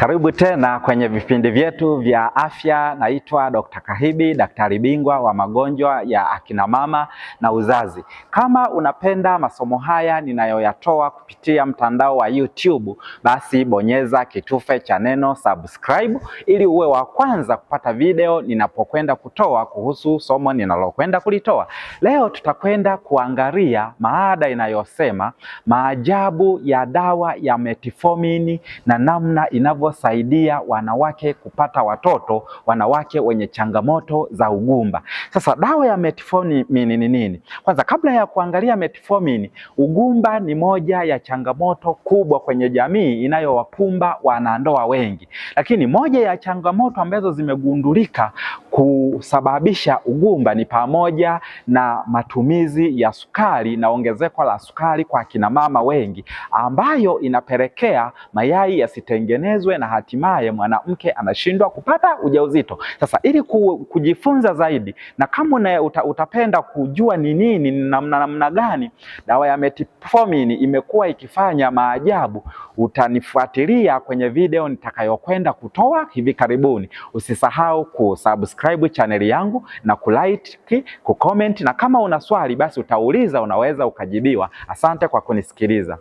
Karibu tena kwenye vipindi vyetu vya afya. Naitwa Dr. Kahibi, daktari bingwa wa magonjwa ya akina mama na uzazi. Kama unapenda masomo haya ninayoyatoa kupitia mtandao wa YouTube, basi bonyeza kitufe cha neno subscribe ili uwe wa kwanza kupata video ninapokwenda kutoa kuhusu somo ninalokwenda kulitoa. Leo tutakwenda kuangalia maada inayosema maajabu ya dawa ya metformin na namna inavyosaidia wanawake kupata watoto, wanawake wenye changamoto za ugumba. Sasa dawa ya metformin ni nini? Kwanza, kabla ya kuangalia metformin, ugumba ni moja ya changamoto kubwa kwenye jamii inayowakumba wanandoa wengi. Lakini moja ya changamoto ambazo zimegundulika kusababisha ugumba ni pamoja na matumizi ya sukari na ongezeko la sukari kwa kina mama wengi, ambayo inapelekea mayai yasitengenezwe na hatimaye mwanamke anashindwa kupata ujauzito. Sasa ili kujifunza zaidi na kama utapenda kujua ni nini namna gani dawa ya metformin imekuwa ikifanya maajabu, utanifuatilia kwenye video nitakayokwenda kutoa hivi karibuni. Usisahau kusubscribe channel yangu na kulike, kucomment, na kama una swali basi utauliza, unaweza ukajibiwa. Asante kwa kunisikiliza.